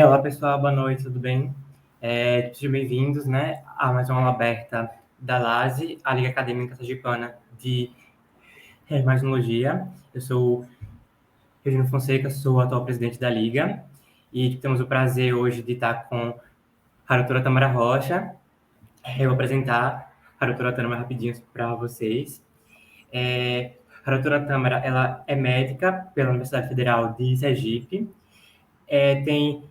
Olá pessoal, boa noite, tudo bem? Sejam bem-vindos, né, a mais uma aula aberta da LASE, a Liga Acadêmica Sergipana de Imaginologia. Eu sou Regino Fonseca, sou o atual presidente da Liga, e temos o prazer hoje de estar com a doutora Tamara Rocha. Eu vou apresentar a doutora Tamara rapidinho para vocês. A doutora Tamara, ela é médica pela Universidade Federal de Sergipe, tem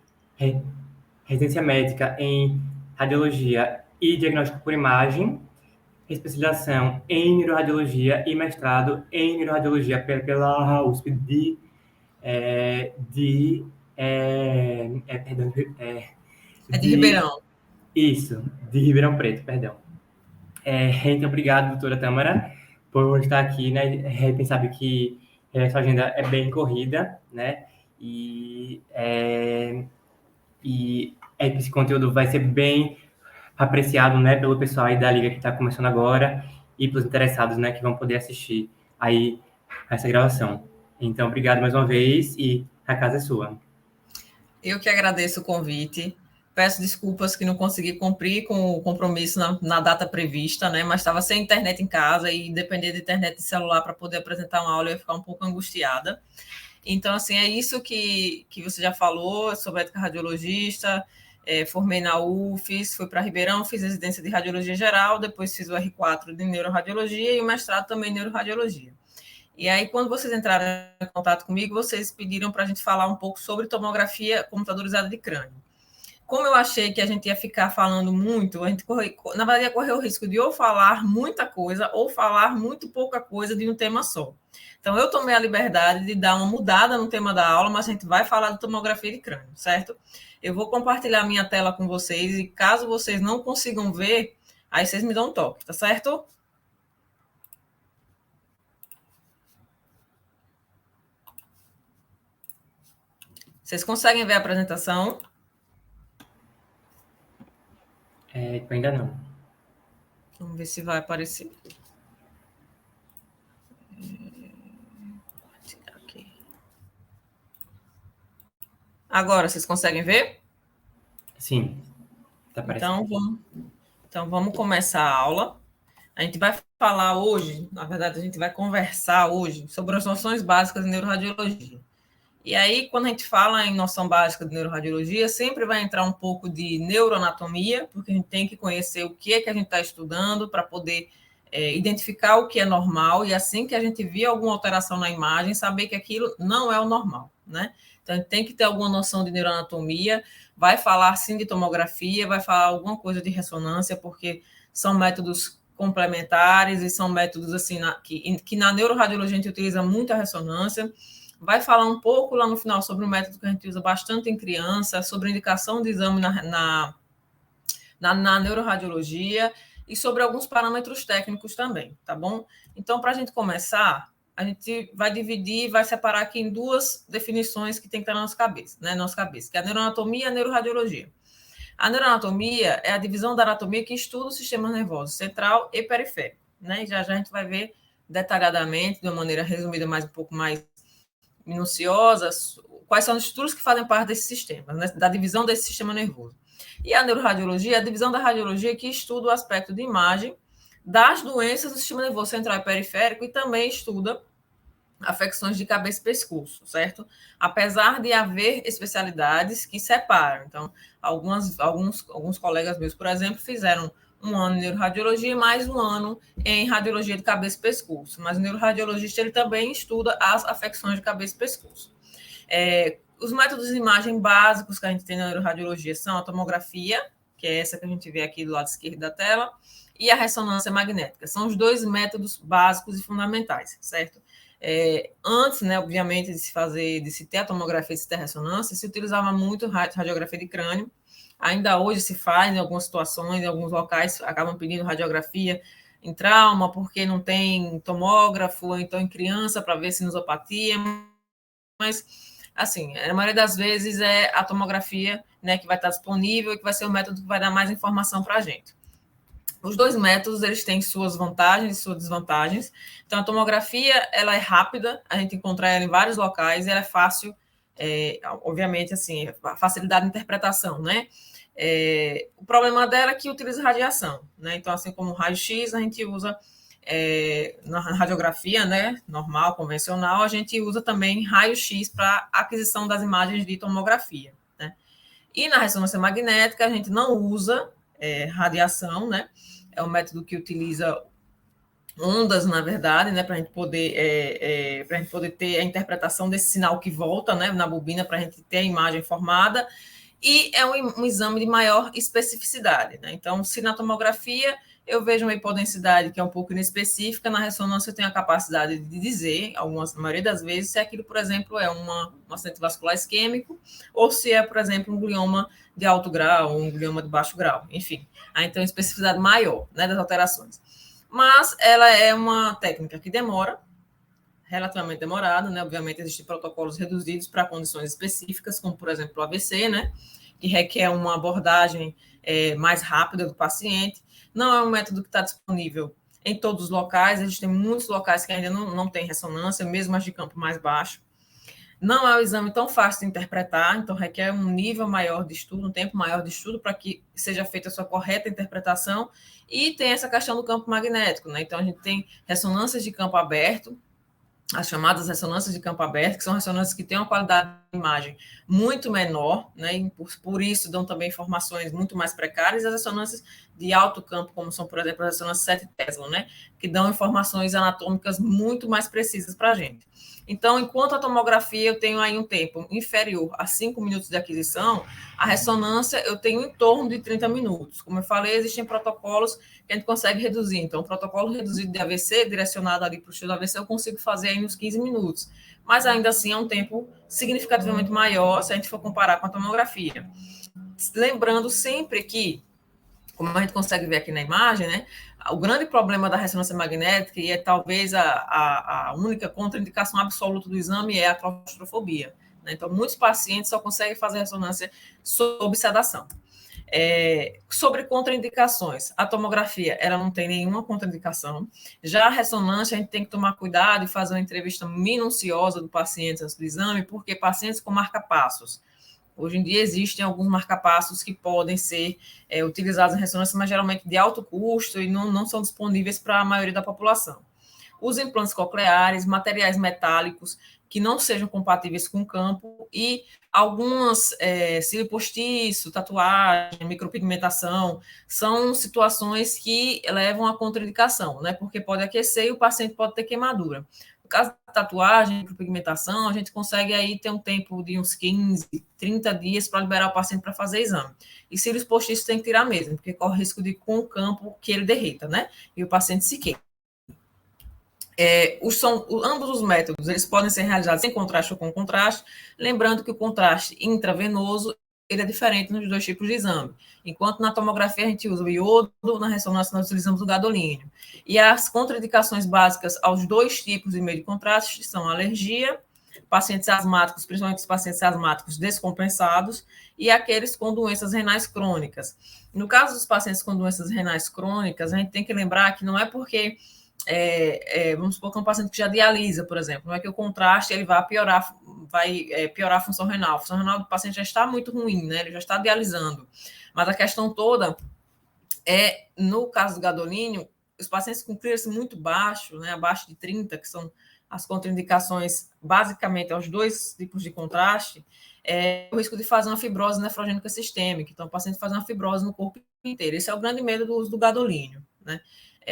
residência médica em radiologia e diagnóstico por imagem, especialização em neuroradiologia e mestrado em neuroradiologia pela USP de, perdão, É de de, Ribeirão. isso, de Ribeirão Preto, perdão. Então, obrigado, doutora Tâmara, por estar aqui, né? A gente sabe que sua agenda é bem corrida, né? E, é, esse conteúdo vai ser bem apreciado, né, pelo pessoal aí da liga que está começando agora e pelos interessados, né, que vão poder assistir aí essa gravação. Então, obrigado mais uma vez e a casa é sua. Eu que agradeço o convite. Peço desculpas que não consegui cumprir com o compromisso na data prevista, né? Mas estava sem internet em casa e depender de internet de celular para poder apresentar uma aula, eu ia ficar um pouco angustiada. Então, assim, é isso que você já falou. Eu sou médica radiologista, formei na UFES, fui para Ribeirão, fiz residência de radiologia geral, depois fiz o R4 de neuroradiologia e o mestrado também em neuroradiologia. E aí, quando vocês entraram em contato comigo, vocês pediram para a gente falar um pouco sobre tomografia computadorizada de crânio. Como eu achei que a gente ia ficar falando muito, a gente na verdade ia correr o risco de ou falar muita coisa ou falar muito pouca coisa de um tema só. Então, eu tomei a liberdade de dar uma mudada no tema da aula, mas a gente vai falar de tomografia de crânio, certo? Eu vou compartilhar minha tela com vocês e caso vocês não consigam ver, aí vocês me dão um toque, tá certo? Vocês conseguem ver a apresentação? Ainda não. Vamos ver se vai aparecer. Agora, vocês conseguem ver? Sim, tá aparecendo. Então, vamos começar a aula. A gente vai falar hoje, na verdade, a gente vai conversar hoje sobre as noções básicas de neuroradiologia. E aí, quando a gente fala em noção básica de neuroradiologia, sempre vai entrar um pouco de neuroanatomia, porque a gente tem que conhecer o que é que a gente está estudando para poder identificar o que é normal e assim que a gente vê alguma alteração na imagem, saber que aquilo não é o normal, né? Então, a gente tem que ter alguma noção de neuroanatomia, vai falar sim de tomografia, vai falar alguma coisa de ressonância, porque são métodos complementares e são métodos assim que na neuroradiologia a gente utiliza muito a ressonância. Vai falar um pouco lá no final sobre um método que a gente usa bastante em criança, sobre indicação de exame na neuroradiologia e sobre alguns parâmetros técnicos também, tá bom? Então, para a gente começar, a gente vai dividir, vai separar aqui em duas definições que tem que estar na nossa cabeça, né? Nossa cabeça, que é a neuroanatomia e a neuroradiologia. A neuroanatomia é a divisão da anatomia que estuda o sistema nervoso central e periférico, né? E já a gente vai ver detalhadamente, de uma maneira resumida, mais um pouco mais minuciosas, quais são os estudos que fazem parte desse sistema, né, da divisão desse sistema nervoso. E a neuroradiologia é a divisão da radiologia que estuda o aspecto de imagem das doenças do sistema nervoso central e periférico e também estuda afecções de cabeça e pescoço, certo? Apesar de haver especialidades que separam. Então, alguns colegas meus, por exemplo, fizeram um ano em neuroradiologia e mais um ano em radiologia de cabeça e pescoço. Mas o neuroradiologista ele também estuda as afecções de cabeça e pescoço. Os métodos de imagem básicos que a gente tem na neuroradiologia são a tomografia, que é essa que a gente vê aqui do lado esquerdo da tela, e a ressonância magnética. São os dois métodos básicos e fundamentais, certo? Antes, né, obviamente, de se ter a tomografia e de se ter a ressonância, se utilizava muito radiografia de crânio. Ainda hoje se faz em algumas situações, em alguns locais acabam pedindo radiografia em trauma, porque não tem tomógrafo, ou então em criança, para ver sinusopatia, mas, assim, a maioria das vezes é a tomografia, né, que vai estar disponível e que vai ser o método que vai dar mais informação para a gente. Os dois métodos, eles têm suas vantagens e suas desvantagens. Então, a tomografia, ela é rápida, a gente encontra ela em vários locais, ela é fácil obviamente, assim, a facilidade de interpretação, né? O problema dela é que utiliza radiação, né? Então, assim como o raio-x, a gente usa na radiografia, né, normal, convencional, a gente usa também raio-x para aquisição das imagens de tomografia, né? E na ressonância magnética, a gente não usa radiação, né? É um método que utiliza ondas, na verdade, né, para a gente poder ter a interpretação desse sinal que volta, né, na bobina, para a gente ter a imagem formada, e é um exame de maior especificidade, né? Então, se na tomografia eu vejo uma hipodensidade que é um pouco inespecífica, na ressonância eu tenho a capacidade de dizer, na maioria das vezes, se aquilo, por exemplo, é um acidente vascular isquêmico, ou se é, por exemplo, um glioma de alto grau, ou um glioma de baixo grau, enfim. Aí, então, especificidade maior, né, das alterações. Mas ela é uma técnica que demora, relativamente demorada, né? Obviamente, existem protocolos reduzidos para condições específicas, como, por exemplo, o AVC, né? Que requer uma abordagem mais rápida do paciente. Não é um método que está disponível em todos os locais, existem muitos locais que ainda não têm ressonância, mesmo as de campo mais baixo. Não é um exame tão fácil de interpretar, então requer um nível maior de estudo, um tempo maior de estudo para que seja feita a sua correta interpretação. E tem essa questão do campo magnético, né? Então, a gente tem ressonâncias de campo aberto, as chamadas ressonâncias de campo aberto, que são ressonâncias que têm uma qualidade de imagem muito menor, né, e por isso dão também informações muito mais precárias, as ressonâncias de alto campo, como são, por exemplo, as ressonâncias 7 Tesla, né, que dão informações anatômicas muito mais precisas para a gente. Então, enquanto a tomografia eu tenho aí um tempo inferior a 5 minutos de aquisição, a ressonância eu tenho em torno de 30 minutos. Como eu falei, existem protocolos que a gente consegue reduzir. Então, o protocolo reduzido de AVC, direcionado ali para o estudo AVC, eu consigo fazer aí nos 15 minutos. Mas ainda assim é um tempo significativamente maior se a gente for comparar com a tomografia. Lembrando sempre que, como a gente consegue ver aqui na imagem, né, o grande problema da ressonância magnética, e é talvez a única contraindicação absoluta do exame, é a claustrofobia. Né? Então, muitos pacientes só conseguem fazer ressonância sob sedação. Sobre contraindicações, a tomografia ela não tem nenhuma contraindicação. Já a ressonância, a gente tem que tomar cuidado e fazer uma entrevista minuciosa do paciente antes do exame, porque pacientes com marca-passos, hoje em dia existem alguns marca-passos que podem ser utilizados em ressonância, mas geralmente de alto custo e não são disponíveis para a maioria da população. Os implantes cocleares, materiais metálicos que não sejam compatíveis com o campo e algumas cílio postiço, tatuagem, micropigmentação, são situações que levam à contraindicação, né? Porque pode aquecer e o paciente pode ter queimadura. No caso da tatuagem, micropigmentação, a gente consegue aí ter um tempo de uns 15, 30 dias para liberar o paciente para fazer exame. E cílios postiços tem que tirar mesmo, porque corre o risco de, com o campo, que ele derreta, né? E o paciente se queima. Ambos os métodos eles podem ser realizados sem contraste ou com contraste, lembrando que o contraste intravenoso ele é diferente nos dois tipos de exame. Enquanto na tomografia a gente usa o iodo, na ressonância nós utilizamos o gadolínio. E as contraindicações básicas aos dois tipos de meio de contraste são alergia, pacientes asmáticos, principalmente os pacientes asmáticos descompensados, e aqueles com doenças renais crônicas. No caso dos pacientes com doenças renais crônicas, a gente tem que lembrar que não é porque vamos supor que é um paciente que já dialisa, por exemplo, não é que o contraste ele vai piorar a função renal. A função renal do paciente já está muito ruim, né? Ele já está dialisando. Mas a questão toda no caso do gadolínio, os pacientes com clearance muito baixo, né, abaixo de 30, que são as contraindicações basicamente aos dois tipos de contraste, o risco de fazer uma fibrose nefrogênica sistêmica. Então, o paciente faz uma fibrose no corpo inteiro. Esse é o grande medo do uso do gadolínio, né?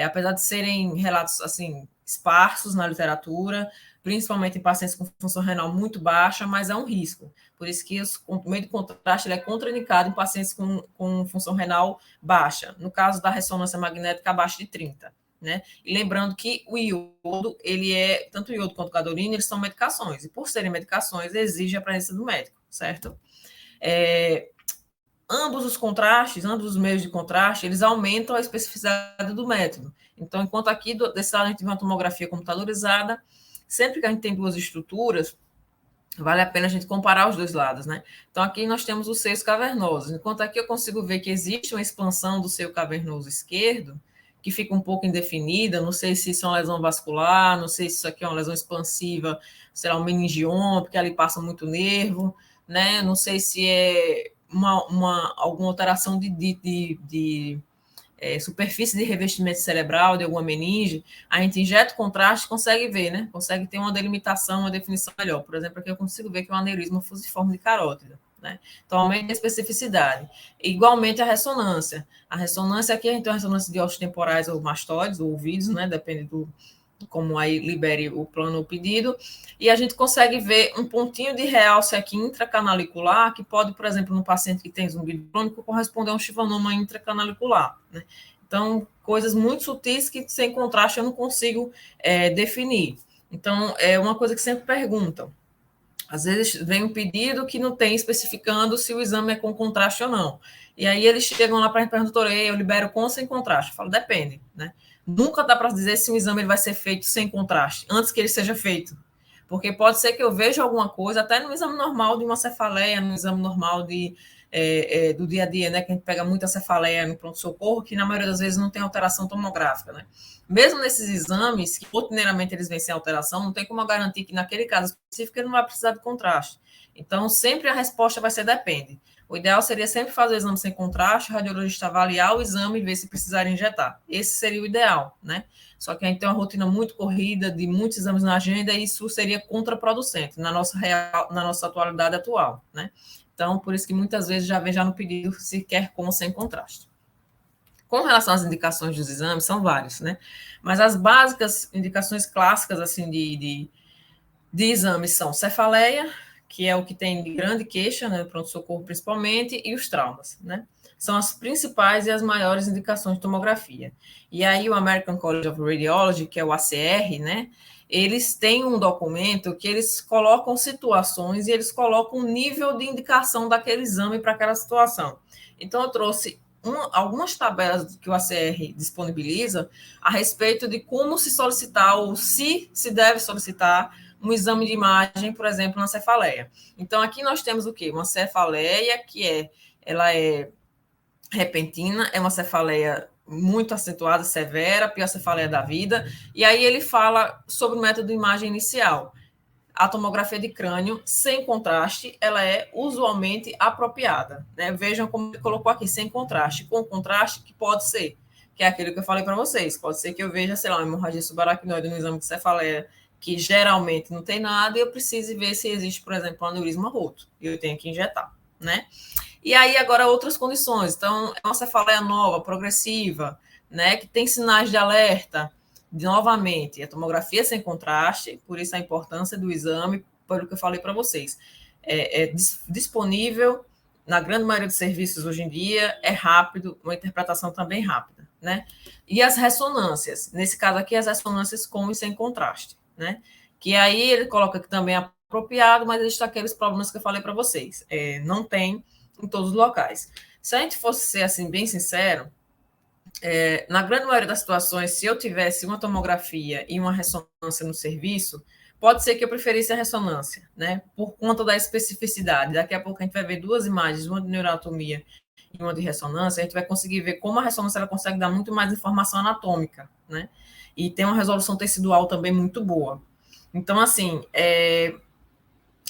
Apesar de serem relatos assim esparsos na literatura, principalmente em pacientes com função renal muito baixa, mas é um risco. Por isso que o meio de contraste ele é contraindicado em pacientes com função renal baixa, no caso da ressonância magnética abaixo de 30. Né? E lembrando que o iodo, tanto o iodo quanto o gadolínio, eles são medicações, e por serem medicações, exige a presença do médico, certo? Ambos os meios de contraste, eles aumentam a especificidade do método. Então, enquanto aqui, desse lado, a gente tem uma tomografia computadorizada, sempre que a gente tem duas estruturas, vale a pena a gente comparar os dois lados, né? Então, aqui nós temos os seios cavernosos. Enquanto aqui eu consigo ver que existe uma expansão do seio cavernoso esquerdo, que fica um pouco indefinida, não sei se isso é uma lesão vascular, não sei se isso aqui é uma lesão expansiva, sei lá, um meningioma, porque ali passa muito nervo, né? Não sei se é alguma alteração de superfície de revestimento cerebral, de alguma meninge. A gente injeta o contraste, consegue ver, né? Consegue ter uma delimitação, uma definição melhor. Por exemplo, aqui eu consigo ver que é um aneurisma fusiforme de carótida, né? Então, aumenta a especificidade. Igualmente, a ressonância. A ressonância aqui, a gente tem uma ressonância de ossos temporais ou mastoides, ou ouvidos, né? Depende do como aí libere o plano ou pedido, e a gente consegue ver um pontinho de realce aqui intracanalicular, que pode, por exemplo, no paciente que tem zumbido crônico, corresponder a um chivanoma intracanalicular, né? Então, coisas muito sutis que, sem contraste, eu não consigo definir. Então, é uma coisa que sempre perguntam. Às vezes vem um pedido que não tem especificando se o exame é com contraste ou não. E aí eles chegam lá para a gente perguntar, doutor, eu libero com ou sem contraste? Eu falo, depende, né? Nunca dá para dizer se o exame ele vai ser feito sem contraste, antes que ele seja feito. Porque pode ser que eu veja alguma coisa, até no exame normal de uma cefaleia, no exame normal do dia a dia, né? Que a gente pega muita cefaleia no pronto-socorro, que na maioria das vezes não tem alteração tomográfica, né? Mesmo nesses exames, que rotineiramente eles vêm sem alteração, não tem como eu garantir que naquele caso específico ele não vai precisar de contraste. Então, sempre a resposta vai ser depende. O ideal seria sempre fazer o exame sem contraste, o radiologista avaliar o exame e ver se precisar injetar. Esse seria o ideal, né? Só que a gente tem uma rotina muito corrida, de muitos exames na agenda, e isso seria contraproducente na nossa atualidade atual, né? Então, por isso que muitas vezes já vem já no pedido se quer com ou sem contraste. Com relação às indicações dos exames, são várias, né? Mas as básicas indicações clássicas, assim, de exames são cefaleia, que é o que tem grande queixa, né? Pronto-socorro principalmente, e os traumas, né? São as principais e as maiores indicações de tomografia. E aí o American College of Radiology, que é o ACR, né? Eles têm um documento que eles colocam situações e eles colocam um nível de indicação daquele exame para aquela situação. Então, eu trouxe algumas tabelas que o ACR disponibiliza a respeito de como se solicitar ou se deve solicitar um exame de imagem, por exemplo, na cefaleia. Então, aqui nós temos o quê? Uma cefaleia que ela é repentina, é uma cefaleia muito acentuada, severa, a pior cefaleia da vida, e aí ele fala sobre o método de imagem inicial. A tomografia de crânio sem contraste, ela é usualmente apropriada, né? Vejam como ele colocou aqui, sem contraste. Com contraste, que pode ser, que é aquilo que eu falei para vocês. Pode ser que eu veja, sei lá, uma hemorragia subaracnoide no exame de cefaleia, que geralmente não tem nada, e eu precise ver se existe, por exemplo, um aneurisma roto, e eu tenho que injetar, né? E aí, agora, outras condições. Então, é uma cefaleia nova, progressiva, né, que tem sinais de alerta. Novamente, a tomografia sem contraste, por isso a importância do exame, pelo que eu falei para vocês. É disponível na grande maioria dos serviços hoje em dia, é rápido, uma interpretação também rápida, né? E as ressonâncias, nesse caso aqui, as ressonâncias com e sem contraste, né? Que aí ele coloca que também é apropriado, mas existem aqueles problemas que eu falei para vocês. Não tem em todos os locais. Se a gente fosse ser assim, bem sincero, na grande maioria das situações, se eu tivesse uma tomografia e uma ressonância no serviço, pode ser que eu preferisse a ressonância, né? Por conta da especificidade. Daqui a pouco a gente vai ver duas imagens, uma de neuroanatomia e uma de ressonância, a gente vai conseguir ver como a ressonância ela consegue dar muito mais informação anatômica, né? E tem uma resolução tecidual também muito boa. Então, assim,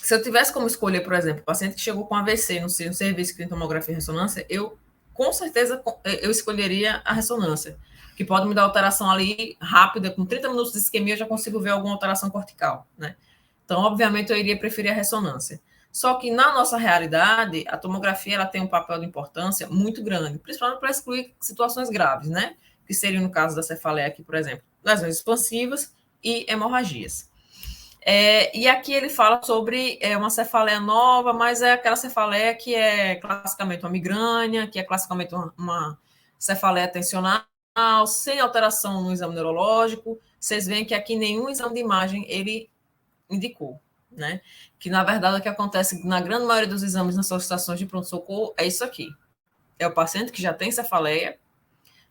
se eu tivesse como escolher, por exemplo, paciente que chegou com AVC no serviço que tem tomografia e ressonância, eu, com certeza, eu escolheria a ressonância, que pode me dar alteração ali rápida, com 30 minutos de isquemia eu já consigo ver alguma alteração cortical, né? Então, obviamente, eu iria preferir a ressonância. Só que, na nossa realidade, a tomografia ela tem um papel de importância muito grande, principalmente para excluir situações graves, né? Que seriam, no caso da cefaleia aqui, por exemplo, lesões expansivas e hemorragias. E aqui ele fala sobre uma cefaleia nova, mas é aquela cefaleia que é classicamente uma migrânia, que é classicamente uma cefaleia tensional, sem alteração no exame neurológico. Vocês veem que aqui nenhum exame de imagem ele indicou, né? Que, na verdade, o que acontece na grande maioria dos exames nas solicitações de pronto-socorro é isso aqui. É o paciente que já tem cefaleia,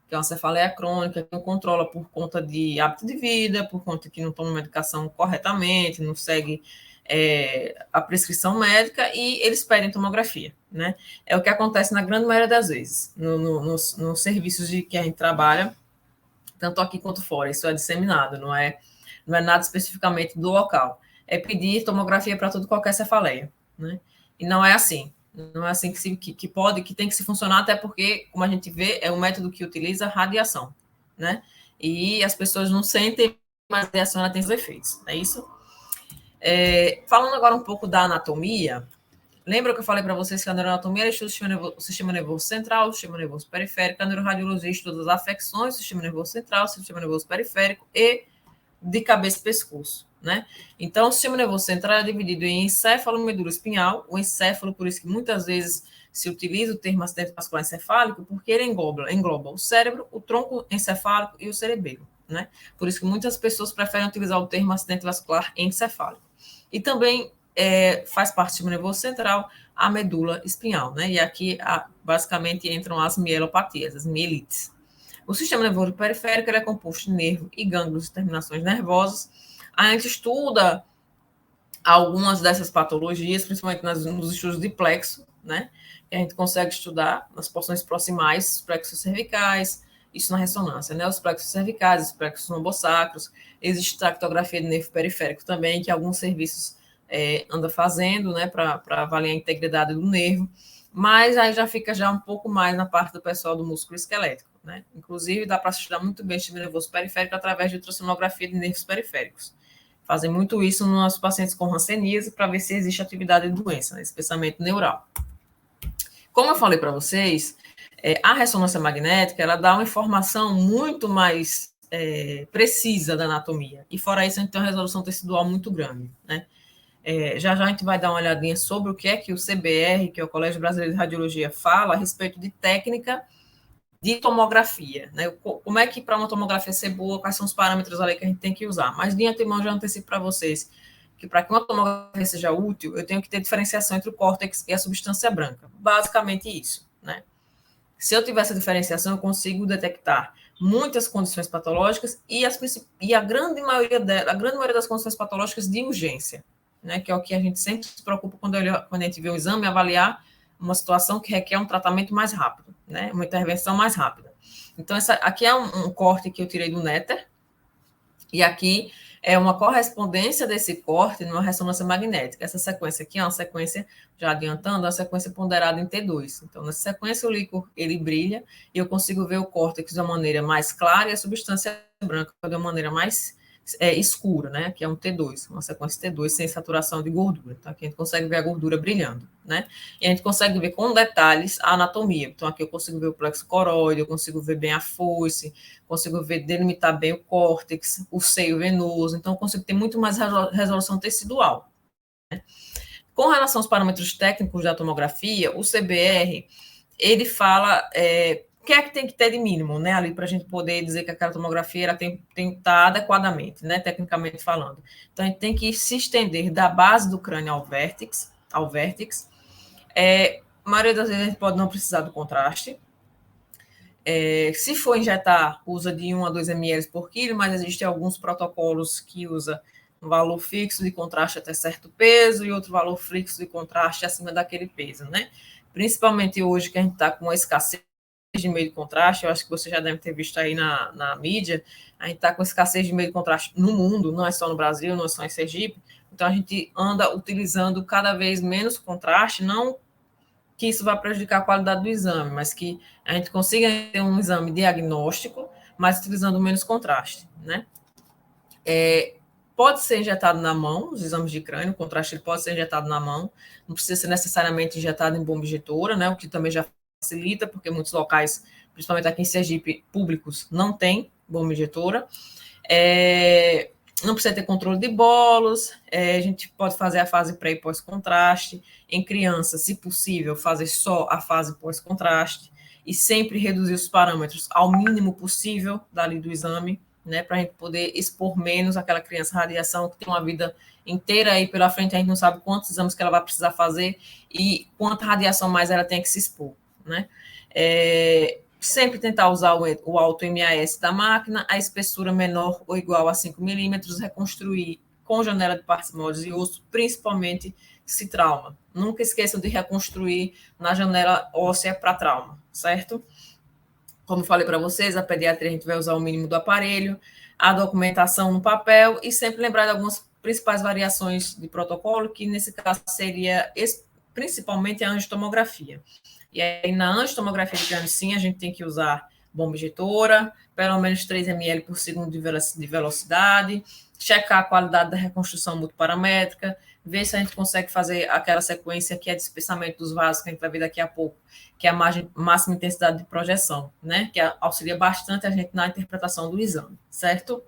que é uma cefaleia crônica, que não controla por conta de hábito de vida, por conta que não toma medicação corretamente, não segue a prescrição médica, e eles pedem tomografia, né? É o que acontece na grande maioria das vezes, nos serviços de que a gente trabalha, tanto aqui quanto fora. Isso é disseminado, não é nada especificamente do local. É pedir tomografia para tudo qualquer cefaleia, né? E não é assim. Não é assim que pode, que tem que se funcionar, até porque, como a gente vê, é um método que utiliza radiação, né? E as pessoas não sentem, mas a radiação ela tem os efeitos, é isso? Falando agora um pouco da anatomia, lembra que eu falei para vocês que a neuroanatomia estuda o sistema nervoso central, o sistema nervoso periférico, a neuroradiologia estuda as afecções, o sistema nervoso central, o sistema nervoso periférico e de cabeça e pescoço, né? Então, o sistema nervoso central é dividido em encéfalo e medula espinhal. O encéfalo, por isso que muitas vezes se utiliza o termo acidente vascular encefálico, porque ele engloba o cérebro, o tronco encefálico e o cerebelo, né? Por isso que muitas pessoas preferem utilizar o termo acidente vascular encefálico. E também faz parte do sistema nervoso central a medula espinhal, né? E aqui, basicamente, entram as mielopatias, as mielites. O sistema nervoso periférico é composto de nervo e gânglios e terminações nervosas. A gente estuda algumas dessas patologias, principalmente nos estudos de plexo, né? Que a gente consegue estudar nas porções proximais, os plexos cervicais, isso na ressonância, né? Os plexos cervicais, os plexos lombosacros. Existe tractografia de nervo periférico também, que alguns serviços andam fazendo, né? Para avaliar a integridade do nervo. Mas aí já fica um pouco mais na parte do pessoal do músculo esquelético, né? Inclusive, dá para estudar muito bem o sistema nervoso periférico através de ultrassonografia de nervos periféricos. Fazem muito isso nos pacientes com hanseníase para ver se existe atividade de doença, né? Esse pensamento neural. Como eu falei para vocês, a ressonância magnética ela dá uma informação muito mais precisa da anatomia. E fora isso, a gente tem uma resolução tecidual muito grande, né? Já a gente vai dar uma olhadinha sobre o que é que o CBR, que é o Colégio Brasileiro de Radiologia, fala a respeito de técnica de tomografia, né? Como é que para uma tomografia ser boa, quais são os parâmetros ali que a gente tem que usar. Mas de antemão já antecipo para vocês que para que uma tomografia seja útil, eu tenho que ter diferenciação entre o córtex e a substância branca. Basicamente isso, né? Se eu tiver essa diferenciação, eu consigo detectar muitas condições patológicas e a grande maioria das condições patológicas de urgência, né? Que é o que a gente sempre se preocupa quando a gente vê o exame, avaliar uma situação que requer um tratamento mais rápido, né? Uma intervenção mais rápida. Então, aqui é um corte que eu tirei do Néter, e aqui é uma correspondência desse corte numa ressonância magnética. Essa sequência aqui é uma sequência, já adiantando, uma sequência ponderada em T2. Então, nessa sequência, o líquor, ele brilha, e eu consigo ver o córtex de uma maneira mais clara e a substância branca de uma maneira mais escura, né? Que é um T2, uma sequência T2 sem saturação de gordura. Então, aqui a gente consegue ver a gordura brilhando, né? E a gente consegue ver com detalhes a anatomia. Então, aqui eu consigo ver o plexo coroide, eu consigo ver bem a foice, consigo ver, delimitar bem o córtex, o seio venoso. Então, eu consigo ter muito mais resolução tecidual, né? Com relação aos parâmetros técnicos da tomografia, o CBR, ele fala o que é que tem que ter de mínimo, né, ali para a gente poder dizer que aquela tomografia ela tem que estar adequadamente, né, tecnicamente falando. Então, a gente tem que se estender da base do crânio ao vértex. A maioria das vezes a gente pode não precisar do contraste. Se for injetar, usa de 1 a 2 ml por quilo, mas existem alguns protocolos que usam um valor fixo de contraste até certo peso e outro valor fixo de contraste acima daquele peso, né? Principalmente hoje que a gente está com uma escassez de meio de contraste, eu acho que você já deve ter visto aí na mídia, a gente está com escassez de meio de contraste no mundo, não é só no Brasil, não é só em Sergipe, então a gente anda utilizando cada vez menos contraste, não que isso vai prejudicar a qualidade do exame, mas que a gente consiga ter um exame diagnóstico, mas utilizando menos contraste, né? Pode ser injetado na mão, os exames de crânio, o contraste ele pode ser injetado na mão, não precisa ser necessariamente injetado em bomba injetora, né? O que também já facilita, porque muitos locais, principalmente aqui em Sergipe, públicos, não tem bomba injetora. Não precisa ter controle de bolos, a gente pode fazer a fase pré e pós-contraste. Em criança, se possível, fazer só a fase pós-contraste e sempre reduzir os parâmetros ao mínimo possível dali do exame, né, para a gente poder expor menos aquela criança à radiação que tem uma vida inteira aí pela frente, a gente não sabe quantos exames que ela vai precisar fazer e quanta radiação mais ela tem que se expor, né? Sempre tentar usar o alto MAS da máquina, a espessura menor ou igual a 5 milímetros, reconstruir com janela de partes moles e osso, principalmente se trauma. Nunca esqueçam de reconstruir na janela óssea para trauma, certo? Como falei para vocês, a pediatria a gente vai usar o mínimo do aparelho, a documentação no papel e sempre lembrar de algumas principais variações de protocolo, que nesse caso seria principalmente a angiotomografia. E aí, na angiotomografia de crânio, sim, a gente tem que usar bomba injetora, pelo menos 3 ml por segundo de velocidade, checar a qualidade da reconstrução multiparamétrica, ver se a gente consegue fazer aquela sequência que é de espessamento dos vasos, que a gente vai ver daqui a pouco, que é a máxima intensidade de projeção, né? Que auxilia bastante a gente na interpretação do exame, certo?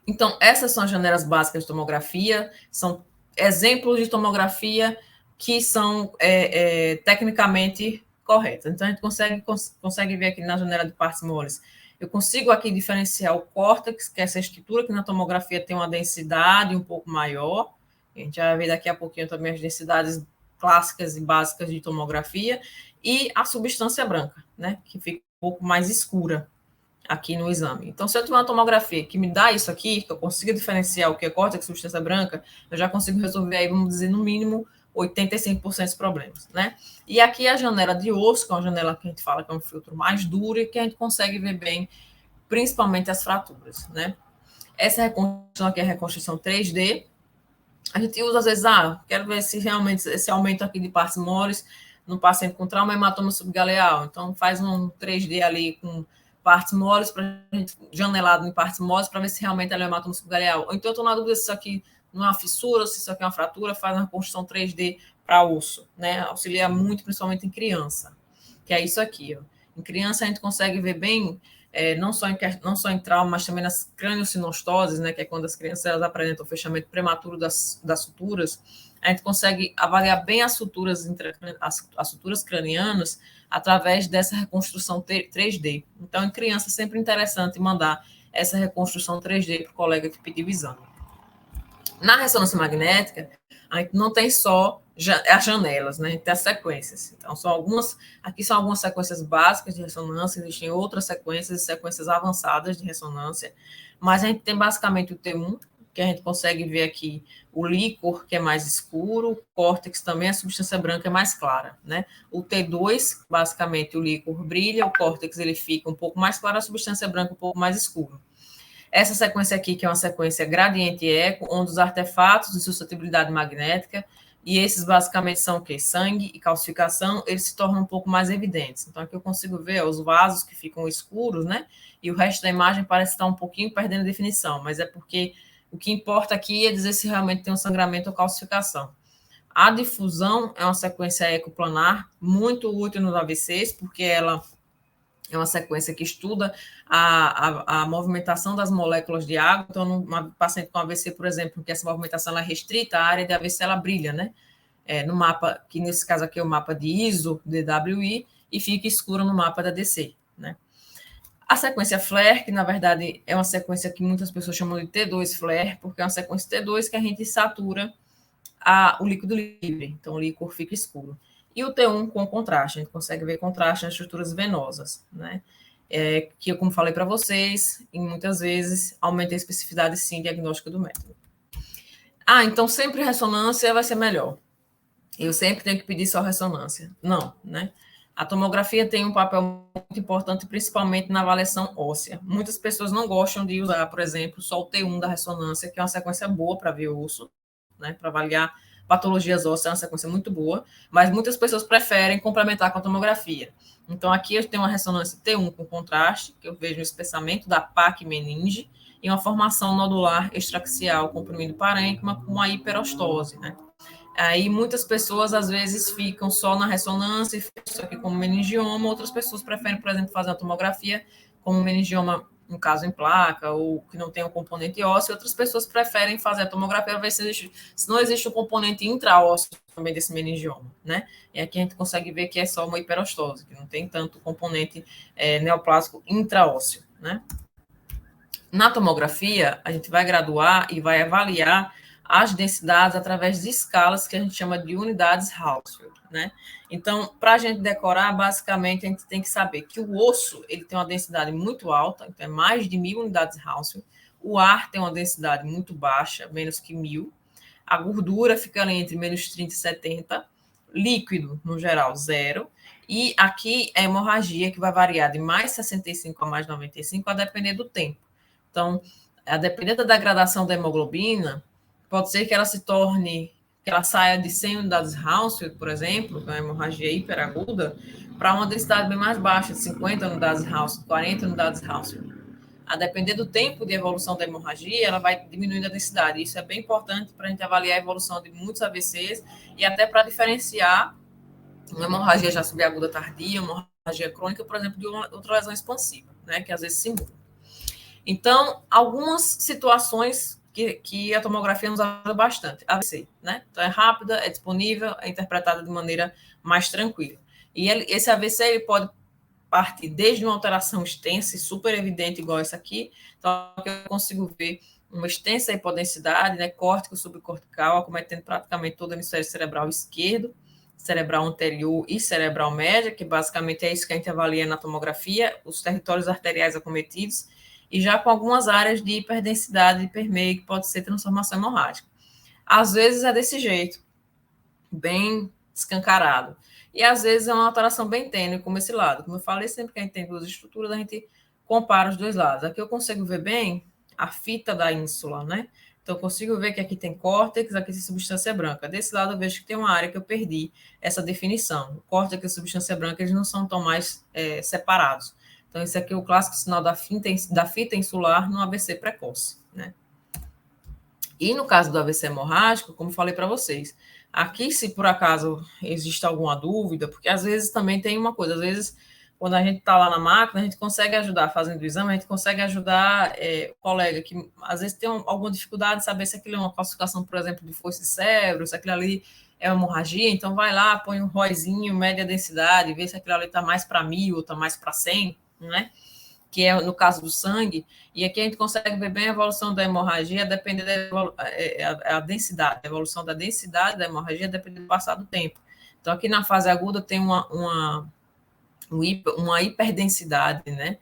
Então, essas são as janelas básicas de tomografia, são exemplos de tomografia que são tecnicamente corretas. Então, a gente consegue ver aqui na janela de partes moles. Eu consigo aqui diferenciar o córtex, que é essa estrutura que na tomografia tem uma densidade um pouco maior. A gente vai ver daqui a pouquinho também as densidades clássicas e básicas de tomografia, e a substância branca, né, que fica um pouco mais escura aqui no exame. Então, se eu tiver uma tomografia que me dá isso aqui, que eu consigo diferenciar o que é córtex e substância branca, eu já consigo resolver aí, vamos dizer, no mínimo 85% dos problemas, né? E aqui a janela de osso, que é uma janela que a gente fala que é um filtro mais duro e que a gente consegue ver bem, principalmente as fraturas, né? Essa reconstrução aqui é a reconstrução 3D. A gente usa, às vezes, quero ver se realmente esse aumento aqui de partes moles no paciente com trauma hematoma subgaleal. Então, faz um 3D ali com partes moles, janelado em partes moles, para ver se realmente ela é hematoma subgaleal. Ou então, eu estou na dúvida se isso aqui não é uma fissura, se isso aqui é uma fratura, faz uma reconstrução 3D para osso, né? Auxilia muito, principalmente em criança, que é isso aqui, ó. Em criança, a gente consegue ver bem, não só em trauma, mas também nas craniosinostoses, né? Que é quando as crianças elas apresentam o fechamento prematuro das suturas. A gente consegue avaliar bem as suturas cranianas através dessa reconstrução 3D. Então, em criança, é sempre interessante mandar essa reconstrução 3D para o colega que pediu o exame. Na ressonância magnética, a gente não tem só as janelas, né? A gente tem as sequências. Então, aqui são algumas sequências básicas de ressonância, existem outras sequências e sequências avançadas de ressonância, mas a gente tem basicamente o T1, que a gente consegue ver aqui o líquor, que é mais escuro, o córtex também, a substância branca é mais clara, né? O T2, basicamente, o líquor brilha, o córtex ele fica um pouco mais claro, a substância branca um pouco mais escuro. Essa sequência aqui, que é uma sequência gradiente eco, onde os artefatos de suscetibilidade magnética, e esses basicamente são o quê? Sangue e calcificação, eles se tornam um pouco mais evidentes. Então, aqui eu consigo ver os vasos que ficam escuros, né? E o resto da imagem parece estar um pouquinho perdendo definição, mas é porque o que importa aqui é dizer se realmente tem um sangramento ou calcificação. A difusão é uma sequência ecoplanar, muito útil nos AVCs, porque ela é uma sequência que estuda a movimentação das moléculas de água. Então, numa paciente com AVC, por exemplo, que essa movimentação ela é restrita, a área de AVC ela brilha, né? No mapa, que nesse caso aqui é o mapa de ISO, DWI, e fica escura no mapa da DC, né? A sequência FLAIR, que na verdade é uma sequência que muitas pessoas chamam de T2 FLAIR, porque é uma sequência T2 que a gente satura o líquido livre, então o líquor fica escuro. E o T1 com contraste, a gente consegue ver contraste nas estruturas venosas, né? Que eu, como falei para vocês, e muitas vezes aumenta a especificidade, sim, diagnóstica do método. Então sempre ressonância vai ser melhor. Eu sempre tenho que pedir só ressonância. Não, né? A tomografia tem um papel muito importante, principalmente na avaliação óssea. Muitas pessoas não gostam de usar, por exemplo, só o T1 da ressonância, que é uma sequência boa para ver o osso, né? Para avaliar patologias ósseas, é uma sequência muito boa, mas muitas pessoas preferem complementar com a tomografia. Então, aqui eu tenho uma ressonância T1 com contraste, que eu vejo o espessamento da PAC meninge e uma formação nodular extraxial comprimido parênquima com uma hiperostose, né? Aí muitas pessoas, às vezes, ficam só na ressonância e ficam isso aqui como meningioma, outras pessoas preferem, por exemplo, fazer a tomografia como meningioma, no caso em placa, ou que não tem um componente ósseo, outras pessoas preferem fazer a tomografia para ver se não existe um componente intraósseo também desse meningioma, né? E aqui a gente consegue ver que é só uma hiperostose, que não tem tanto componente neoplásico intraósseo, né? Na tomografia, a gente vai graduar e vai avaliar as densidades através de escalas que a gente chama de unidades Hounsfield, né? Então, para a gente decorar, basicamente, a gente tem que saber que o osso ele tem uma densidade muito alta, então é mais de 1.000 unidades Hounsfield. O ar tem uma densidade muito baixa, menos que 1.000. A gordura fica ali entre menos 30 e 70. líquido, no geral, 0. E aqui é hemorragia, que vai variar de mais 65 a mais 95, a depender do tempo. Então, a depender da degradação da hemoglobina, pode ser que ela se torne, que ela saia de 100 unidades Hounsfield, por exemplo, que é uma hemorragia hiperaguda, para uma densidade bem mais baixa, de 50 unidades Hounsfield, 40 unidades Hounsfield. A depender do tempo de evolução da hemorragia, ela vai diminuindo a densidade. Isso é bem importante para a gente avaliar a evolução de muitos AVCs e até para diferenciar uma hemorragia já subaguda tardia, uma hemorragia crônica, por exemplo, de outra lesão expansiva, né, que às vezes se muda. Então, algumas situações que a tomografia nos ajuda bastante. AVC, né? Então, é rápida, é disponível, é interpretada de maneira mais tranquila. E esse AVC ele pode partir desde uma alteração extensa e super evidente, igual essa aqui. Então, eu consigo ver uma extensa hipodensidade, né, córtico subcortical, acometendo praticamente todo o hemisfério cerebral esquerdo, cerebral anterior e cerebral média, que basicamente é isso que a gente avalia na tomografia, os territórios arteriais acometidos, e já com algumas áreas de hiperdensidade de permeio, que pode ser transformação hemorrágica. Às vezes é desse jeito, bem escancarado. E às vezes é uma alteração bem tênue, como esse lado. Como eu falei, sempre que a gente tem duas estruturas, a gente compara os dois lados. Aqui eu consigo ver bem a fita da ínsula, né? Então, eu consigo ver que aqui tem córtex, aqui tem substância branca. Desse lado, eu vejo que tem uma área que eu perdi essa definição. O córtex e a substância branca, eles não são tão mais separados. Então, esse aqui é o clássico sinal da fita insular no AVC precoce, né? E no caso do AVC hemorrágico, como falei para vocês, aqui, se por acaso existe alguma dúvida, porque às vezes também tem uma coisa, às vezes, quando a gente está lá na máquina, a gente consegue ajudar fazendo o exame, a gente consegue ajudar o colega que às vezes tem alguma dificuldade de saber se aquilo é uma classificação, por exemplo, de foice cérebro, se aquilo ali é uma hemorragia, então vai lá, põe um ROIzinho, mede a densidade, vê se aquilo ali está mais para 1000 ou está mais para 100, né? Que é no caso do sangue, e aqui a gente consegue ver bem a evolução da hemorragia, depende da densidade, a evolução da densidade da hemorragia depende do passar do tempo. Então, aqui na fase aguda tem uma hiperdensidade, né,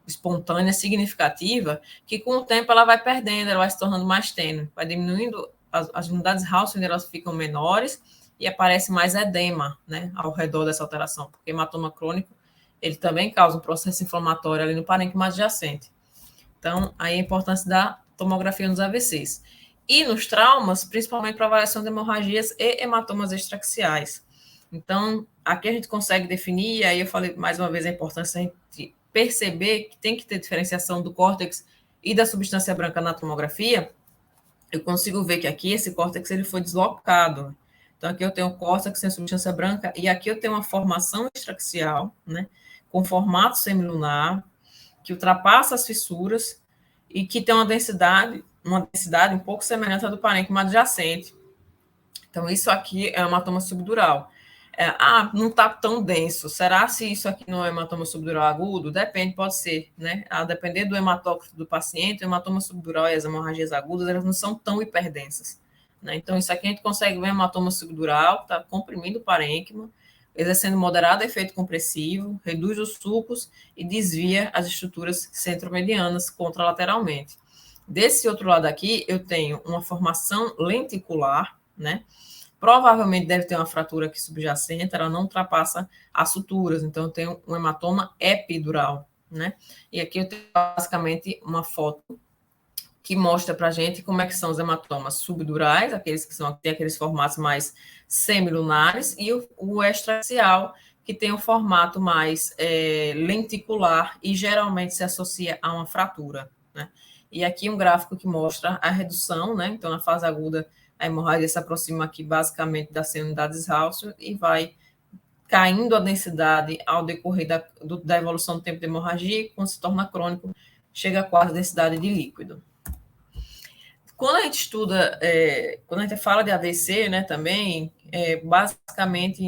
espontânea, significativa, que com o tempo ela vai perdendo, ela vai se tornando mais tênue, vai diminuindo, as unidades Hounsfield, elas ficam menores, e aparece mais edema, né, ao redor dessa alteração, porque hematoma crônico ele também causa um processo inflamatório ali no parênquima adjacente. Então, aí a importância da tomografia nos AVCs. E nos traumas, principalmente para avaliação de hemorragias e hematomas extraxiais. Então, aqui a gente consegue definir, e aí eu falei mais uma vez a importância de a gente perceber que tem que ter diferenciação do córtex e da substância branca na tomografia. Eu consigo ver que aqui esse córtex ele foi deslocado. Então, aqui eu tenho o córtex sem substância branca, e aqui eu tenho uma formação extraxial, né, com formato semilunar, que ultrapassa as fissuras e que tem uma densidade um pouco semelhante à do parênquima adjacente. Então, isso aqui é um hematoma subdural. Não está tão denso. Será se isso aqui não é hematoma subdural agudo? Depende, pode ser, né? A depender do hematócrito do paciente, o hematoma subdural e as hemorragias agudas, elas não são tão hiperdensas, né? Então, isso aqui a gente consegue ver hematoma subdural, está comprimindo o parênquima, exercendo moderado efeito compressivo, reduz os sulcos e desvia as estruturas centromedianas contralateralmente. Desse outro lado aqui, eu tenho uma formação lenticular, né? Provavelmente deve ter uma fratura aqui subjacente, ela não ultrapassa as suturas, então eu tenho um hematoma epidural, né? E aqui eu tenho basicamente uma foto que mostra para a gente como é que são os hematomas subdurais, aqueles que têm aqueles formatos mais semilunares, e o extraxial, que tem um formato mais lenticular e geralmente se associa a uma fratura, né? E aqui um gráfico que mostra a redução, né? Então, na fase aguda, a hemorragia se aproxima aqui basicamente das 100 unidades Hounsfield e vai caindo a densidade ao decorrer da evolução do tempo de hemorragia, e quando se torna crônico, chega a quase densidade de líquido. Quando a gente estuda, quando a gente fala de AVC, né, também, basicamente,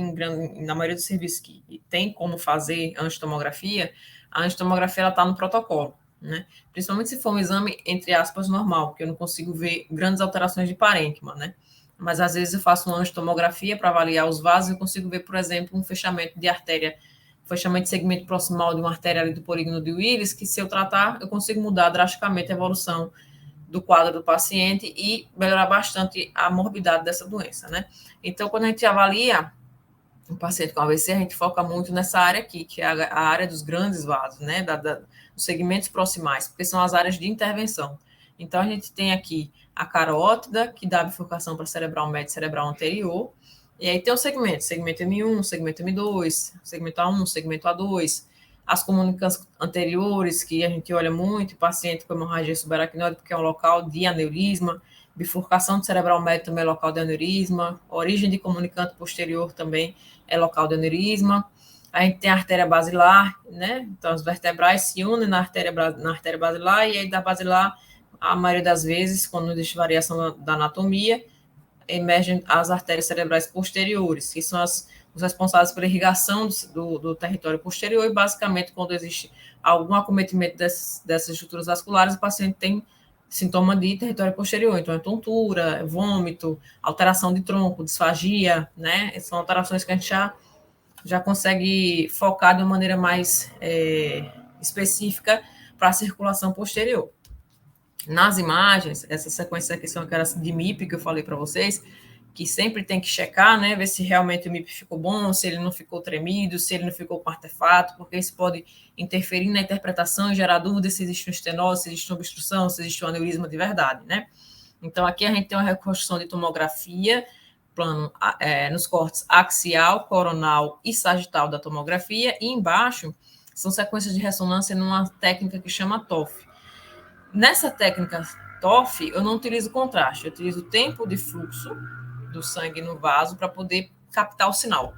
na maioria dos serviços que tem como fazer angiotomografia, a angiotomografia está no protocolo, né? Principalmente se for um exame, entre aspas, normal, porque eu não consigo ver grandes alterações de parênquima, né? Mas, às vezes, eu faço uma angiotomografia para avaliar os vasos e eu consigo ver, por exemplo, um fechamento de artéria, fechamento de segmento proximal de uma artéria ali do polígono de Willis, que, se eu tratar, eu consigo mudar drasticamente a evolução do quadro do paciente e melhorar bastante a morbidade dessa doença, né? Então, quando a gente avalia um paciente com AVC, a gente foca muito nessa área aqui, que é a área dos grandes vasos, né, dos segmentos proximais, porque são as áreas de intervenção. Então, a gente tem aqui a carótida, que dá bifurcação para cerebral médio e cerebral anterior, e aí tem o segmento M1, segmento M2, segmento A1, segmento A2, as comunicantes anteriores, que a gente olha muito, paciente com hemorragia subaracnoide, porque é um local de aneurisma, bifurcação do cerebral médio também é local de aneurisma, origem de comunicante posterior também é local de aneurisma. A gente tem a artéria basilar, né? Então, as vertebrais se unem na artéria basilar, e aí da basilar, a maioria das vezes, quando existe variação da anatomia, emergem as artérias cerebrais posteriores, que são os responsáveis pela irrigação do território posterior, e basicamente, quando existe algum acometimento dessas estruturas vasculares, o paciente tem sintoma de território posterior, então é tontura, é vômito, alteração de tronco, disfagia, né? São alterações que a gente já consegue focar de uma maneira mais específica para a circulação posterior. Nas imagens, essa sequência aqui são aquelas de MIP que eu falei para vocês, que sempre tem que checar, né, ver se realmente o MIP ficou bom, se ele não ficou tremido, se ele não ficou com artefato, porque isso pode interferir na interpretação e gerar dúvida se existe uma estenose, se existe uma obstrução, se existe um aneurisma de verdade, né? Então, aqui a gente tem uma reconstrução de tomografia, plano nos cortes axial, coronal e sagital da tomografia, e embaixo são sequências de ressonância numa técnica que chama TOF. Nessa técnica TOF, eu não utilizo contraste, eu utilizo o tempo de fluxo do sangue no vaso para poder captar o sinal,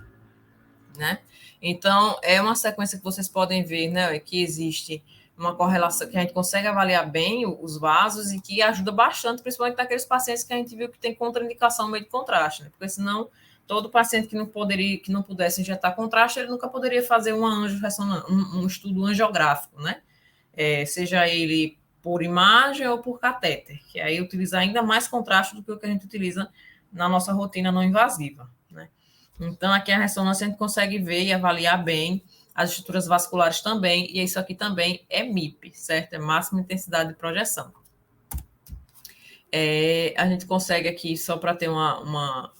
né? Então, é uma sequência que vocês podem ver, né, que existe uma correlação, que a gente consegue avaliar bem os vasos e que ajuda bastante, principalmente naqueles pacientes que a gente viu que tem contraindicação no meio de contraste, né? Porque senão todo paciente que não pudesse injetar contraste, ele nunca poderia fazer um estudo angiográfico, né? Seja ele por imagem ou por catéter, que aí utiliza ainda mais contraste do que o que a gente utiliza na nossa rotina não invasiva, né? Então, aqui a ressonância a gente consegue ver e avaliar bem as estruturas vasculares também, e isso aqui também é MIP, certo? É máxima intensidade de projeção. A gente consegue aqui, só para ter uma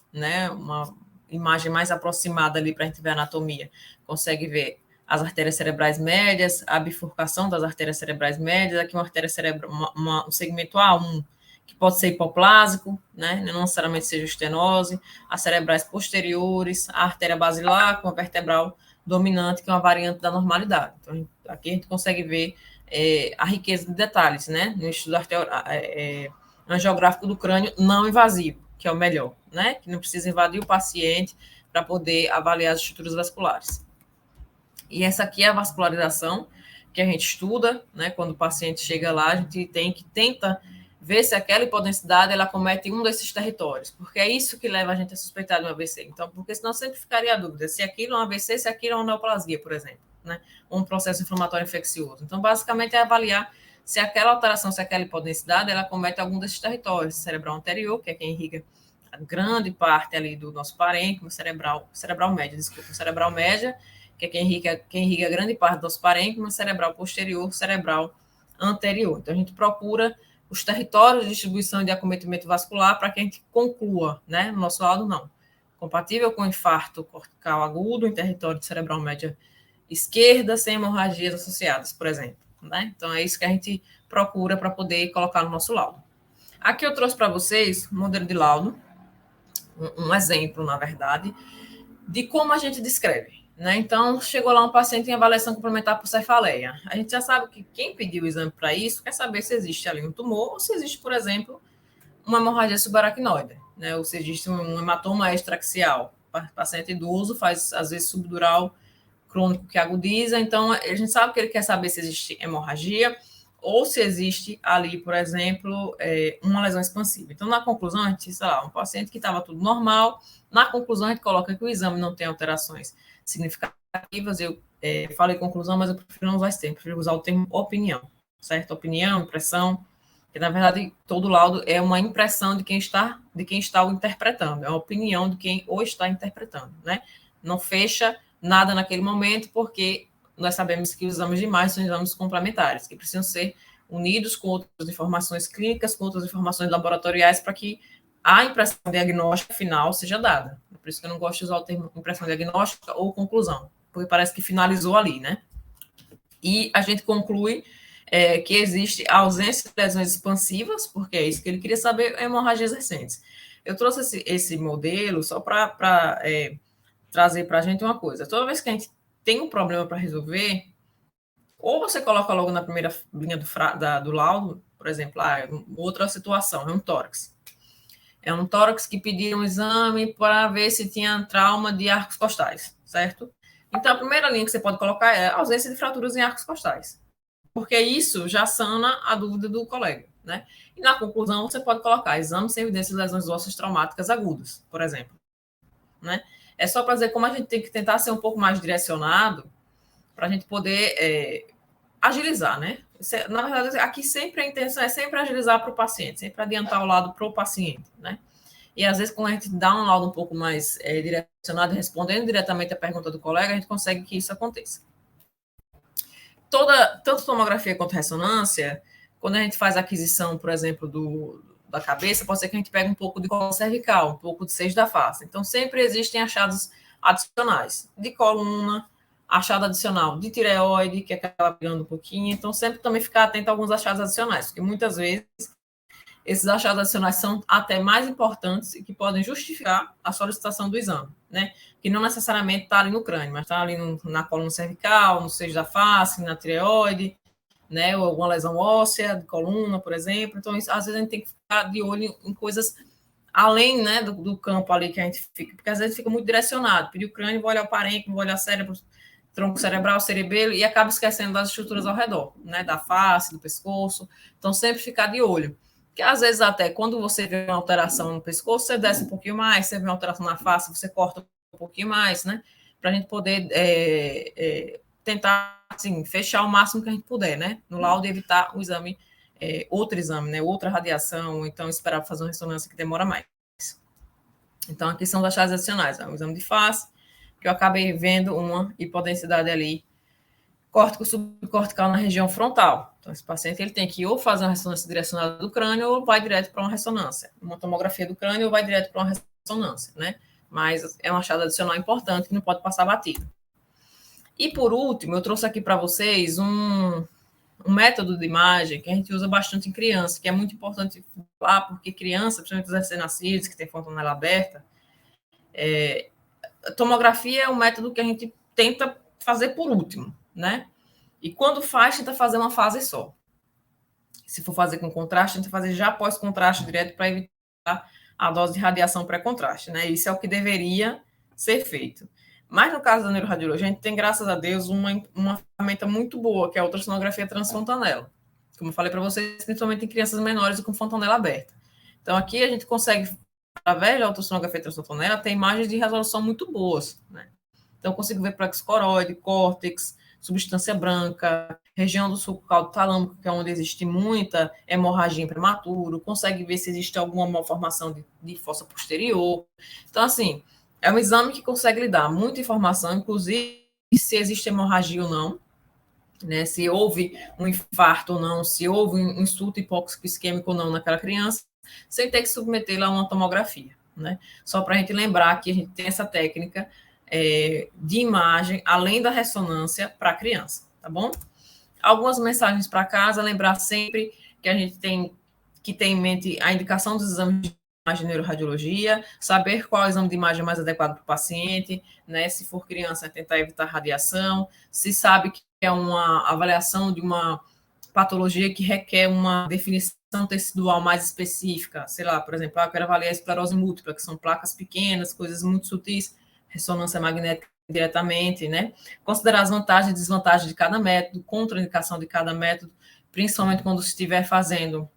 imagem mais aproximada ali para a gente ver a anatomia, consegue ver as artérias cerebrais médias, a bifurcação das artérias cerebrais médias, aqui uma artéria cerebral, um segmento A1, que pode ser hipoplásico, né? Não necessariamente seja estenose, as cerebrais posteriores, a artéria basilar com a vertebral dominante, que é uma variante da normalidade. Então, aqui a gente consegue ver a riqueza de detalhes, né? No estudo angiográfico do crânio não invasivo, que é o melhor, né? Que não precisa invadir o paciente para poder avaliar as estruturas vasculares. E essa aqui é a vascularização que a gente estuda, né? Quando o paciente chega lá, a gente tenta ver se aquela hipodensidade ela comete um desses territórios, porque é isso que leva a gente a suspeitar de um AVC. Então, porque senão sempre ficaria a dúvida se aquilo é um AVC, se aquilo é uma neoplasia, por exemplo, né? Ou um processo inflamatório infeccioso. Então, basicamente, é avaliar se aquela alteração, se aquela hipodensidade, ela comete algum desses territórios, cerebral anterior, que é quem irriga a grande parte ali do nosso parênquima, cerebral média, que é quem irriga grande parte do nosso parênquima, cerebral posterior, cerebral anterior. Então, a gente procura os territórios de distribuição de acometimento vascular para que a gente conclua, né? No nosso laudo, não. Compatível com infarto cortical agudo em território de cerebral média esquerda, sem hemorragias associadas, por exemplo, né? Então, é isso que a gente procura para poder colocar no nosso laudo. Aqui eu trouxe para vocês um modelo de laudo, um exemplo, na verdade, de como a gente descreve, né? Então, chegou lá um paciente em avaliação complementar por cefaleia. A gente já sabe que quem pediu o exame para isso quer saber se existe ali um tumor ou se existe, por exemplo, uma hemorragia subaracnoide, né? Ou se existe um hematoma extraaxial. O paciente idoso faz, às vezes, subdural crônico que agudiza. Então, a gente sabe que ele quer saber se existe hemorragia ou se existe ali, por exemplo, uma lesão expansiva. Então, na conclusão, a gente, sei lá, um paciente que estava tudo normal, na conclusão, a gente coloca que o exame não tem alterações significativas. Eu falei conclusão, mas eu prefiro não usar esse termo, prefiro usar o termo opinião, certo? Opinião, impressão, que na verdade todo laudo é uma impressão de quem está o interpretando, é uma opinião de quem o está interpretando, né? Não fecha nada naquele momento, porque nós sabemos que os exames de imagem são exames complementares, que precisam ser unidos com outras informações clínicas, com outras informações laboratoriais, para que a impressão diagnóstica final seja dada. Por isso que eu não gosto de usar o termo impressão diagnóstica ou conclusão, porque parece que finalizou ali, né? E a gente conclui que existe a ausência de lesões expansivas, porque é isso que ele queria saber, hemorragias recentes. Eu trouxe esse modelo só para trazer para a gente uma coisa. Toda vez que a gente tem um problema para resolver, ou você coloca logo na primeira linha do laudo, por exemplo, outra situação, é um tórax. É um tórax que pediu um exame para ver se tinha trauma de arcos costais, certo? Então, a primeira linha que você pode colocar é a ausência de fraturas em arcos costais, porque isso já sana a dúvida do colega, né? E na conclusão, você pode colocar exame sem evidência de lesões ósseas traumáticas agudas, por exemplo, né? É só para dizer como a gente tem que tentar ser um pouco mais direcionado para a gente poder agilizar, né? Na verdade, aqui sempre a intenção é sempre agilizar para o paciente, sempre adiantar o lado para o paciente, né? E às vezes, quando a gente dá um laudo um pouco mais direcionado, respondendo diretamente a pergunta do colega, a gente consegue que isso aconteça. Tanto tomografia quanto ressonância, quando a gente faz a aquisição, por exemplo, da cabeça, pode ser que a gente pegue um pouco de colo cervical, um pouco de seios da face. Então, sempre existem achados adicionais de coluna, achado adicional de tireoide, que acaba pegando um pouquinho. Então, sempre também ficar atento a alguns achados adicionais, porque muitas vezes esses achados adicionais são até mais importantes e que podem justificar a solicitação do exame, né? Que não necessariamente está ali no crânio, mas está ali na coluna cervical, no seio da face, na tireoide, né? Ou alguma lesão óssea de coluna, por exemplo. Então, isso, às vezes a gente tem que ficar de olho em coisas além, né, do campo ali que a gente fica, porque às vezes fica muito direcionado. Pedir o crânio, vou olhar o parênquima, vou olhar o cérebro, tronco cerebral, cerebelo, e acaba esquecendo das estruturas ao redor, né? Da face, do pescoço. Então, sempre ficar de olho. Que às vezes até quando você vê uma alteração no pescoço, você desce um pouquinho mais, você vê uma alteração na face, você corta um pouquinho mais, né? Para a gente poder tentar, assim, fechar o máximo que a gente puder, né? No laudo, evitar o exame, outro exame, né? Outra radiação, ou então esperar fazer uma ressonância que demora mais. Então, aqui são os achados adicionais, o exame de face, que eu acabei vendo uma hipodensidade ali, córtico subcortical na região frontal. Então, esse paciente ele tem que ou fazer uma ressonância direcionada do crânio ou vai direto para uma ressonância. Uma tomografia do crânio ou vai direto para uma ressonância, né? Mas é um achado adicional importante que não pode passar batido. E, por último, eu trouxe aqui para vocês um método de imagem que a gente usa bastante em criança, que é muito importante falar, porque criança, principalmente os recém-nascidos, que tem fontanela aberta, a tomografia é um método que a gente tenta fazer por último, né? E quando faz, tenta fazer uma fase só. Se for fazer com contraste, tenta fazer já pós-contraste direto para evitar a dose de radiação pré-contraste, né? Isso é o que deveria ser feito. Mas no caso da neuroradiologia, a gente tem, graças a Deus, uma ferramenta muito boa, que é a ultrassonografia transfontanela. Como eu falei para vocês, principalmente em crianças menores e com fontanela aberta. Então, aqui a gente consegue, através da ultrassonografia transfontanela, ter imagens de resolução muito boas, né? Então, eu consigo ver plexo coroide, córtex, substância branca, região do sulco caldo-talâmico, que é onde existe muita hemorragia prematuro, consegue ver se existe alguma malformação de fossa posterior. Então, assim, é um exame que consegue lhe dar muita informação, inclusive se existe hemorragia ou não, né? Se houve um infarto ou não, se houve um insulto hipóxico isquêmico ou não naquela criança, sem ter que submetê-la a uma tomografia, né? Só para a gente lembrar que a gente tem essa técnica de imagem, além da ressonância, para a criança, tá bom? Algumas mensagens para casa, lembrar sempre que a gente tem que ter em mente a indicação dos exames de imagem de neuroradiologia, saber qual é o exame de imagem mais adequado para o paciente, né? Se for criança, tentar evitar radiação, se sabe que é uma avaliação de uma patologia que requer uma definição tecidual mais específica, sei lá, por exemplo, eu quero avaliar a esclerose múltipla, que são placas pequenas, coisas muito sutis, ressonância magnética diretamente, né? Considerar as vantagens e desvantagens de cada método, contraindicação de cada método, principalmente quando se estiver fazendo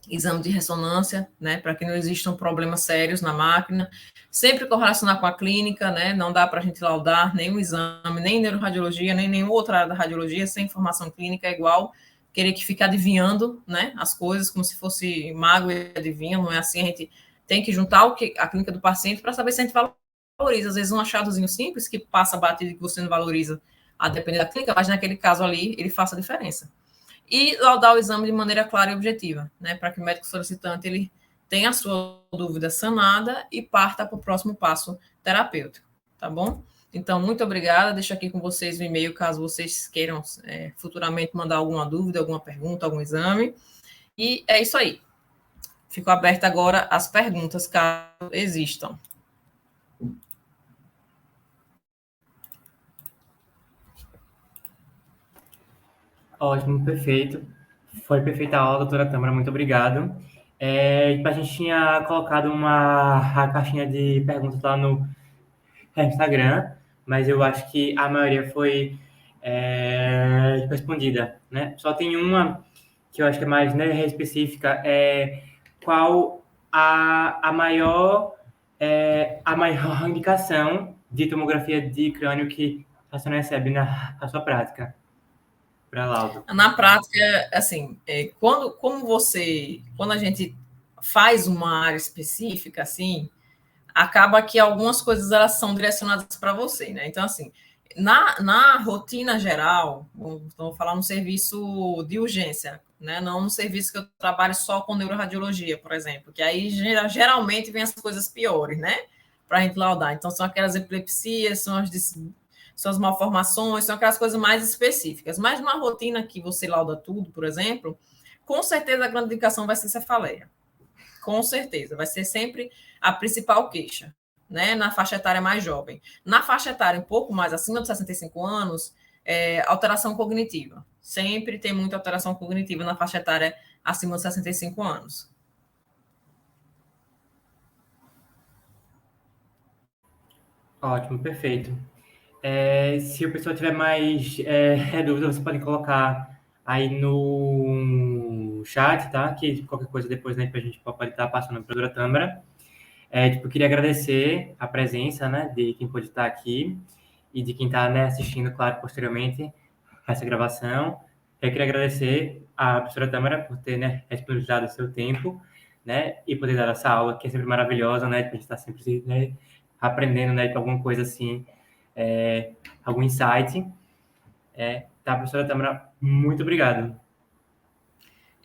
exame de ressonância, né? Para que não existam problemas sérios na máquina. Sempre correlacionar com a clínica, né? Não dá para a gente laudar nenhum exame, nem neuroradiologia, nem nenhuma outra área da radiologia sem informação clínica, é igual querer que fique adivinhando, né? As coisas como se fosse mago e adivinha, não é assim. A gente tem que juntar a clínica do paciente para saber se a gente valoriza. Às vezes um achadozinho simples que passa batido e que você não valoriza a depender da clínica, mas naquele caso ali ele faça a diferença. E laudar o exame de maneira clara e objetiva, né? Para que o médico solicitante ele tenha a sua dúvida sanada e parta para o próximo passo terapêutico, tá bom? Então, muito obrigada. Deixo aqui com vocês o e-mail, caso vocês queiram futuramente mandar alguma dúvida, alguma pergunta, algum exame. E é isso aí. Fico aberta agora às perguntas, caso existam. Ótimo, perfeito. Foi perfeita a aula, doutora Tâmara, muito obrigado. A gente tinha colocado a caixinha de perguntas lá no Instagram, mas eu acho que a maioria foi respondida, né? Só tem uma que eu acho que é mais, né, específica, qual a maior indicação de tomografia de crânio que a senhora recebe na sua prática, para laudo? Na prática, assim, quando a gente faz uma área específica, assim, acaba que algumas coisas elas são direcionadas para você, né? Então, assim, na rotina geral, vou falar no serviço de urgência, né? Não no serviço que eu trabalho só com neuroradiologia, por exemplo, que aí geralmente vem as coisas piores, né? Para a gente laudar. Então, são aquelas epilepsias, são as malformações, são aquelas coisas mais específicas. Mas numa rotina que você lauda tudo, por exemplo, com certeza a grande indicação vai ser cefaleia. Com certeza, vai ser sempre a principal queixa, né? Na faixa etária mais jovem. Na faixa etária um pouco mais acima dos 65 anos, alteração cognitiva. Sempre tem muita alteração cognitiva na faixa etária acima dos 65 anos. Ótimo, perfeito. Se o pessoal tiver mais dúvida, você pode colocar aí no chat, tá? Que qualquer coisa depois, né, a gente pode estar passando para a doutora Tâmara. Eu queria agradecer a presença, né, de quem pode estar aqui e de quem está, né, assistindo, claro, posteriormente essa gravação. Eu queria agradecer à professora Tâmara por ter, né, disponibilizado o seu tempo, né, e poder dar essa aula que é sempre maravilhosa, né, que a gente está sempre, né, aprendendo, né, com alguma coisa assim, algum insight. Tá, professora Tâmara, muito obrigado.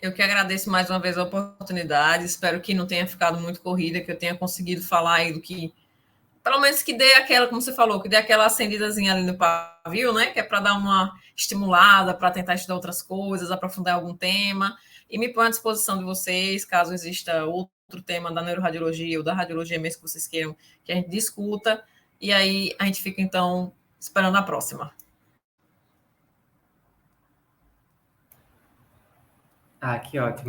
Eu que agradeço mais uma vez a oportunidade, espero que não tenha ficado muito corrida, que eu tenha conseguido falar aí do que, pelo menos que dê aquela, como você falou, que dê aquela acendidazinha ali no pavio, né? Que é para dar uma estimulada, para tentar estudar outras coisas, aprofundar algum tema. E me põe à disposição de vocês, caso exista outro tema da neuroradiologia ou da radiologia mesmo que vocês queiram que a gente discuta. E aí a gente fica, então, esperando a próxima. Ah, que ótimo.